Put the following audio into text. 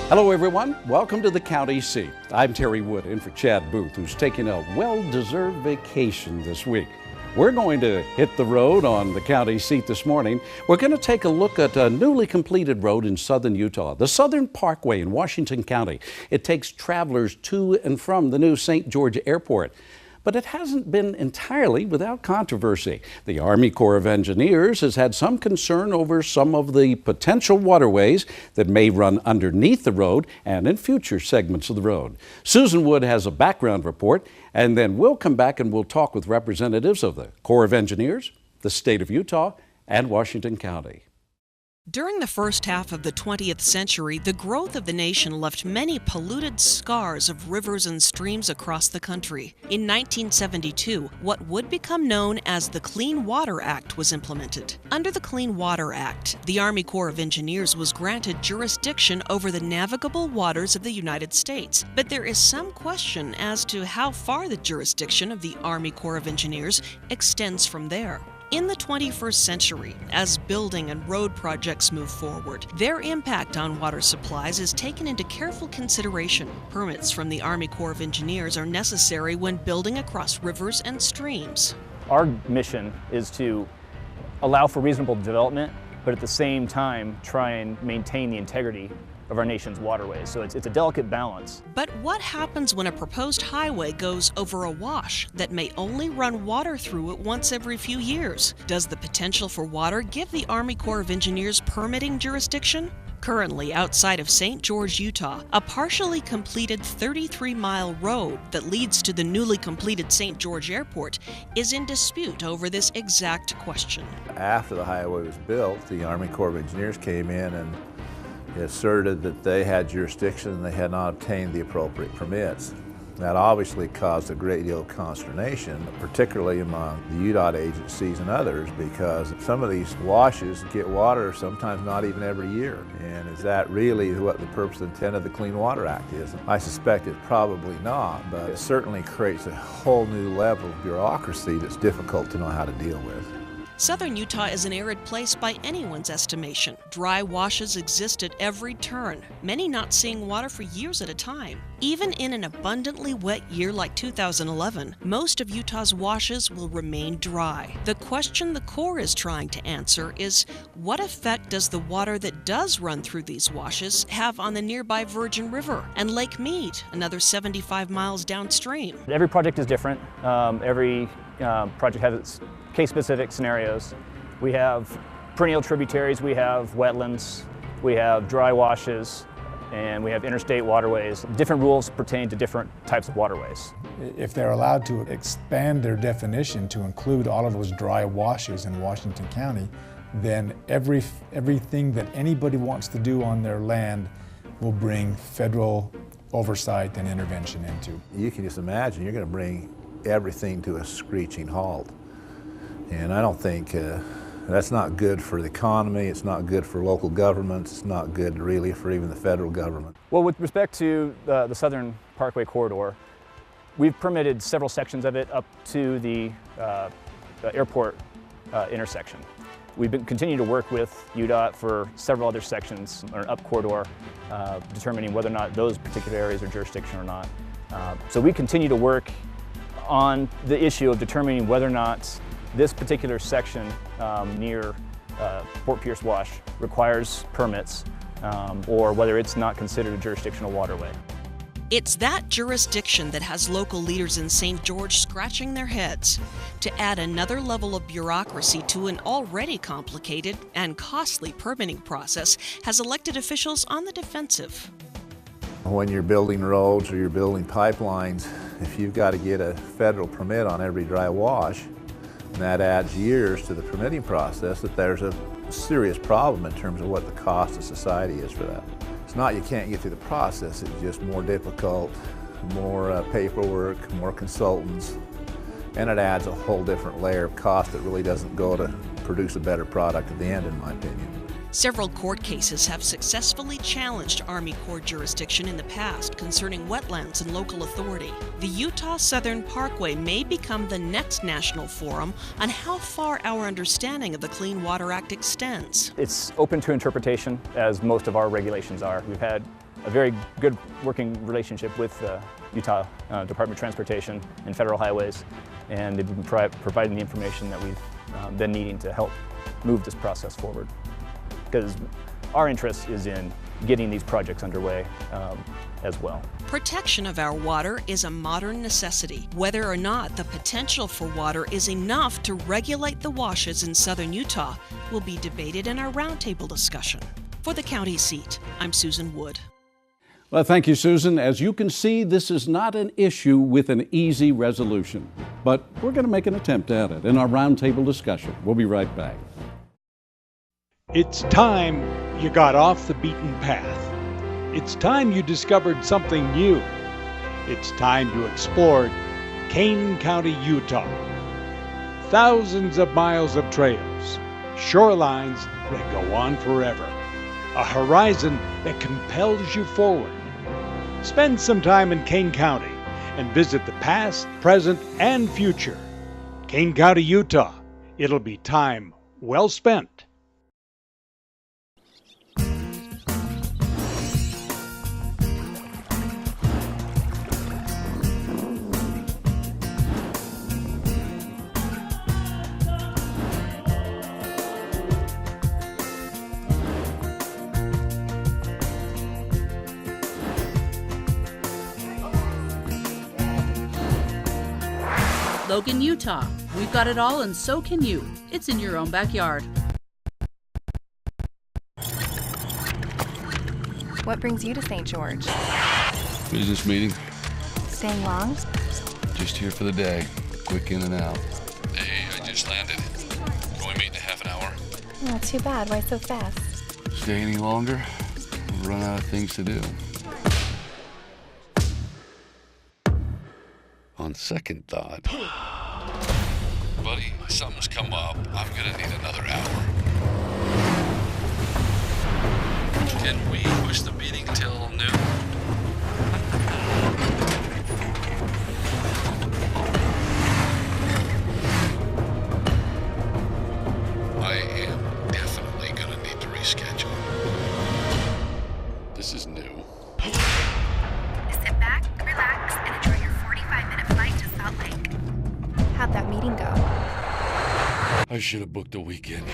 Hello everyone, welcome to the county seat. I'm Terry Wood in for Chad Booth, who's taking a well-deserved vacation this week. We're going to hit the road on the county seat this morning. We're going to take a look at a newly completed road in southern Utah, the Southern Parkway in Washington County. It takes travelers to and from the new St. George Airport. But it hasn't been entirely without controversy. The Army Corps of Engineers has had some concern over some of the potential waterways that may run underneath the road and in future segments of the road. Susan Wood has a background report, and then we'll come back and we'll talk with representatives of the Corps of Engineers, the state of Utah, and Washington County. During the first half of the 20th century, the growth of the nation left many polluted scars of rivers and streams across the country. In 1972, what would become known as the Clean Water Act was implemented. Under the Clean Water Act, the Army Corps of Engineers was granted jurisdiction over the navigable waters of the United States. But there is some question as to how far the jurisdiction of the Army Corps of Engineers extends from there. In the 21st century, as building and road projects move forward, their impact on water supplies is taken into careful consideration. Permits from the Army Corps of Engineers are necessary when building across rivers and streams. Our mission is to allow for reasonable development, but at the same time try and maintain the integrity of our nation's waterways. So it's a delicate balance. But what happens when a proposed highway goes over a wash that may only run water through it once every few years? Does the potential for water give the Army Corps of Engineers permitting jurisdiction? Currently, outside of St. George, Utah, a partially completed 33-mile road that leads to the newly completed St. George Airport is in dispute over this exact question. After the highway was built, the Army Corps of Engineers came in and asserted that they had jurisdiction and they had not obtained the appropriate permits. That obviously caused a great deal of consternation, particularly among the UDOT agencies and others, because some of these washes get water sometimes not even every year. And is that really what the purpose and intent of the Clean Water Act is? I suspect it's probably not, but it certainly creates a whole new level of bureaucracy that's difficult to know how to deal with. Southern Utah is an arid place by anyone's estimation. Dry washes exist at every turn, many not seeing water for years at a time. Even in an abundantly wet year like 2011, most of Utah's washes will remain dry. The question the Corps is trying to answer is, what effect does the water that does run through these washes have on the nearby Virgin River and Lake Mead, another 75 miles downstream? Every project is different. Every project has its case-specific scenarios. We have perennial tributaries, we have wetlands, we have dry washes, and we have interstate waterways. Different rules pertain to different types of waterways. If they're allowed to expand their definition to include all of those dry washes in Washington County, then everything that anybody wants to do on their land will bring federal oversight and intervention into. You can just imagine you're going to bring everything to a screeching halt. And I don't think that's not good for the economy, it's not good for local governments, it's not good really for even the federal government. Well, with respect to the Southern Parkway corridor, we've permitted several sections of it up to the airport intersection. We've been continuing to work with UDOT for several other sections on an up corridor, determining whether or not those particular areas are jurisdiction or not. So we continue to work on the issue of determining whether or not this particular section near Fort Pierce Wash requires permits or whether it's not considered a jurisdictional waterway. It's that jurisdiction that has local leaders in St. George scratching their heads. To add another level of bureaucracy to an already complicated and costly permitting process has elected officials on the defensive. When you're building roads or you're building pipelines, if you've got to get a federal permit on every dry wash, and that adds years to the permitting process, that there's a serious problem in terms of what the cost of society is for that. It's not you can't get through the process, it's just more difficult, more paperwork, more consultants, and it adds a whole different layer of cost that really doesn't go to produce a better product at the end, in my opinion. Several court cases have successfully challenged Army Corps jurisdiction in the past concerning wetlands and local authority. The Utah Southern Parkway may become the next national forum on how far our understanding of the Clean Water Act extends. It's open to interpretation, as most of our regulations are. We've had a very good working relationship with Utah Department of Transportation and Federal Highways, and they've been providing the information that we've been needing to help move this process forward. Because our interest is in getting these projects underway as well. Protection of our water is a modern necessity. Whether or not the potential for water is enough to regulate the washes in southern Utah will be debated in our roundtable discussion. For the county seat, I'm Susan Wood. Well, thank you, Susan. As you can see, this is not an issue with an easy resolution, but we're going to make an attempt at it in our roundtable discussion. We'll be right back. It's time you got off the beaten path. It's time you discovered something new. It's time you explored Kane County, Utah. Thousands of miles of trails, shorelines that go on forever, a horizon that compels you forward. Spend some time in Kane County and visit the past, present, and future. Kane County, Utah. It'll be time well spent. Logan, Utah. We've got it all and so can you. It's in your own backyard. What brings you to St. George? Business meeting. Staying long? Just here for the day. Quick in and out. Hey, I just landed. Can we meet in a half an hour? Oh, too bad. Why so fast? Stay any longer, we'll run out of things to do. On second thought. Buddy, something's come up. I'm gonna need another hour. Can we push the meeting till noon? I am definitely gonna need to reschedule. This is new. Sit back, relax, and enjoy your 45-minute flight to Salt Lake. How'd that meeting go? I should have booked a weekend.